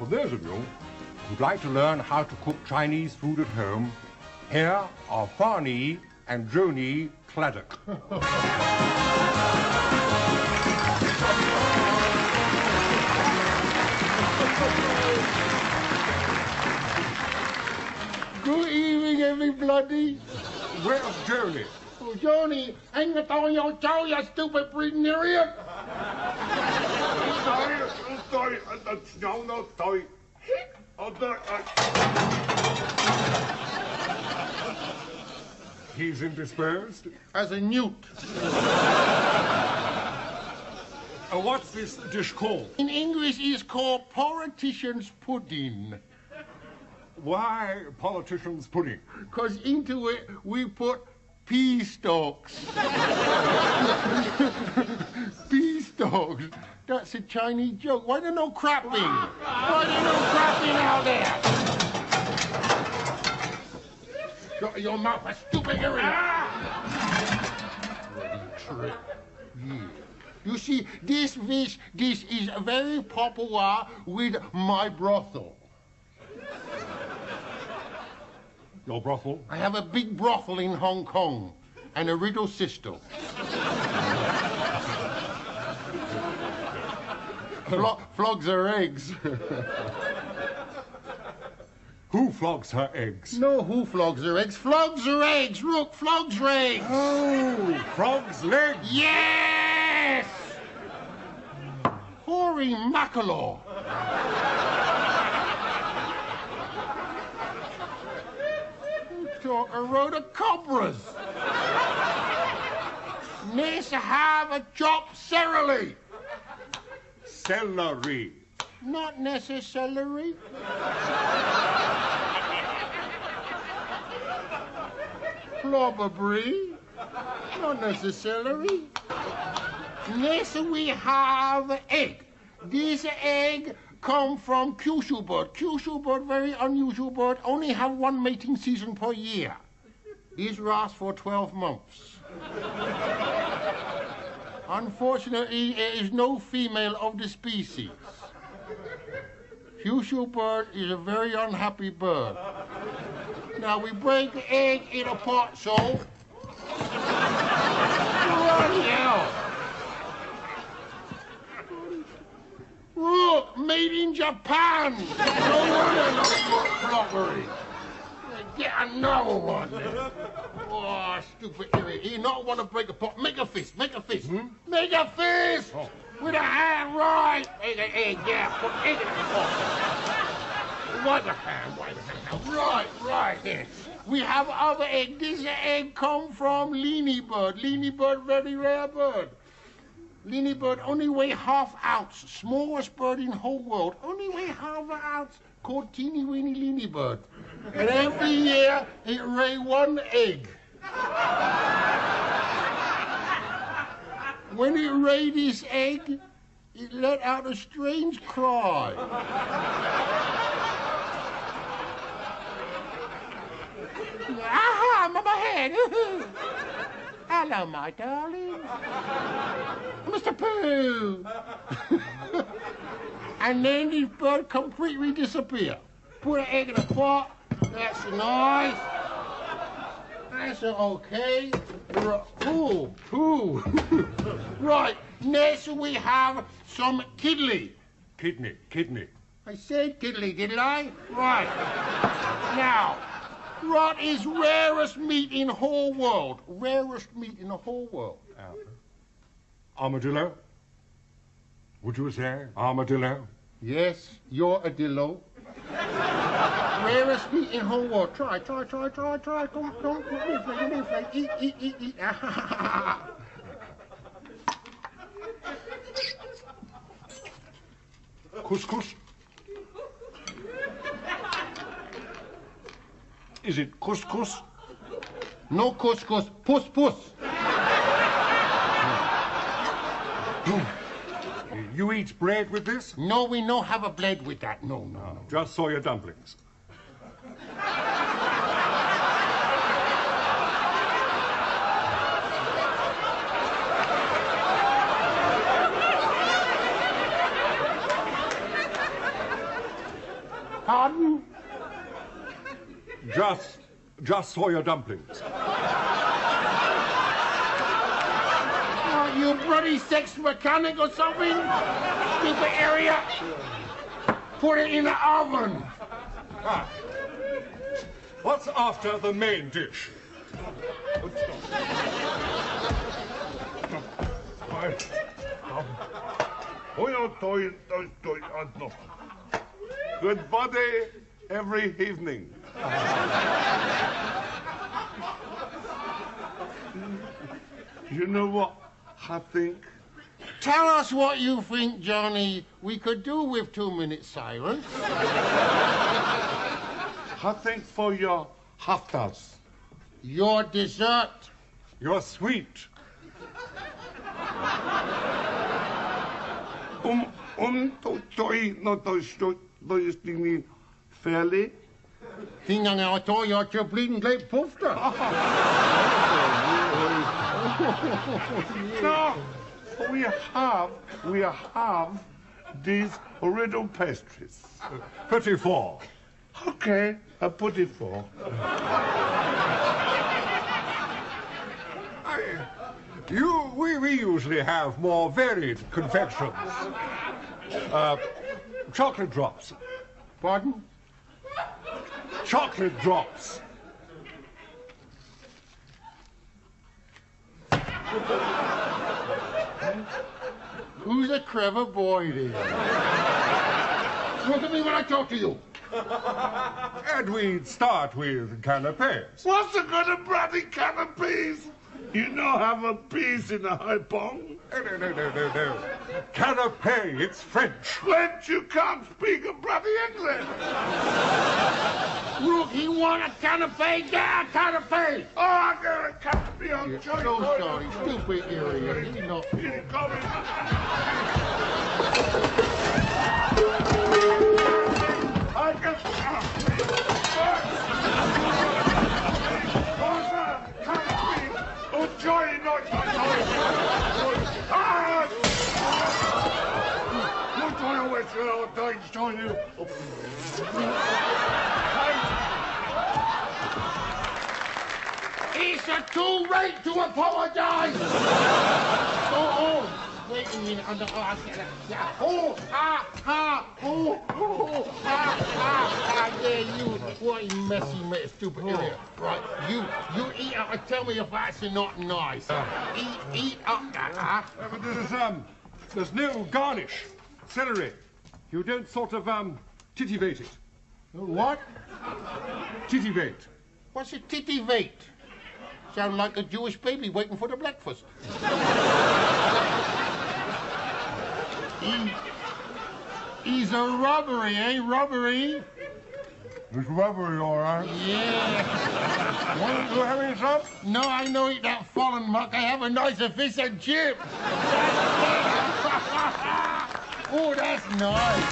For those of you who'd like to learn how to cook Chinese food at home, here are Farney and Joni Claddock. Good evening, everybody. Where's Joni? Oh, Joni, hang the on your jaw, you stupid breeding idiot. Sorry. No, sorry. He's indisposed. As a newt. What's this dish called? In English, it's called politician's pudding. Why politician's pudding? Because into it, we put pea stalks. Pea stalks. That's a Chinese joke. Why there no crapping? Why there no crapping out there? Shut your mouth, a stupid idiot. Trick. Yeah. You see, this dish is very popular with my brothel. Your brothel? I have a big brothel in Hong Kong and a riddle sister. Flogs her eggs. Who flogs her eggs? No, who flogs her eggs? Flogs her eggs! Look, flogs her eggs! Oh, frog's legs! Yes! Hoary mackerel. Talk a road of cobras. Let's have a chopped celery. Celery. Not necessarily. Probably. Not necessarily. Next we have egg. This egg come from Kyushu bird. Kyushu bird, very unusual bird, only have one mating season per year. This lasts for 12 months. Unfortunately, there is no female of the species. Kyushu bird is a very unhappy bird. Now we break the egg in a pot, so... Bloody hell! Look, made in Japan! No wonder no blockery. Get another one. Oh, stupid idiot. You not want to break a pot. Make a fist, make a fist. Make a fist! Oh. With a hand, right. Egg, yeah. Put egg in the pot. Wipe the hand. Right here. We have other egg. This egg come from Leany bird. Leany bird, very rare bird. Leany bird only weigh ½ ounce. Smallest bird in whole world. Only weigh ½ ounce. Called teeny weeny Leany bird. And every year it lay one egg. When it laid this egg, it let out a strange cry. Aha, my head. Hello, my darling. Mr. Pooh. And then this bird completely disappeared. Put an egg in a pot. That's nice. That's okay. Ooh. Right, next we have some kidney. Kidney. I said kidney, didn't I? Right. Now, what is rarest meat in whole world? Rarest meat in the whole world. Armadillo? Would you say armadillo? Yes, you're a dillo. Rarest meat in whole world. Try. Come, eat. Couscous? Is it couscous? No couscous, puss. You eat bread with this? No, we no have a bread with that. No. Just soya dumplings. Pardon? Just saw your dumplings. Are you bloody sex mechanic or something? Stupid area. Put it in the oven. Ah. What's after the main dish? Good body every evening. You know what I think? Tell us what you think, Johnny, we could do with 2 minutes silence. I think for your haftas. Your dessert. You're sweet. Do you mean fairly? Tingnan I told you you're bleeding great pufter. No, we have these riddle pastries. Petit four. Okay, a petit four. We usually have more varied confections. Chocolate drops. Pardon? Chocolate drops. Who's a clever boy there? Look at me when I talk to you. And we'd start with canapes. What's the good of bloody canapes? You know have a piece in a high pong? No. Canapé, it's French. French, you can't speak a bloody English. Look, you want a canapé? Get a canapé! Oh, I got a canapé on Johnny. So sorry, stupid area. You know. He's coming. I can... Oh, Johnny, not Not trying to waste your old days, Johnny. It's too late to apologize! Go on! Wait a minute, yeah, you, what a messy, stupid area. Right, you eat up and tell me if that's not nice. Eat up that, But there's no garnish. Celery. You don't sort of, titivate it. What? Titivate. What's a titivate? Sound like a Jewish baby waiting for the breakfast. He's a robbery, eh? Robbery? It's rubbery, all right. Yeah. Want to having some? No, I know eat that fallen muck. I have a nicer fish and chip. Oh, that's nice.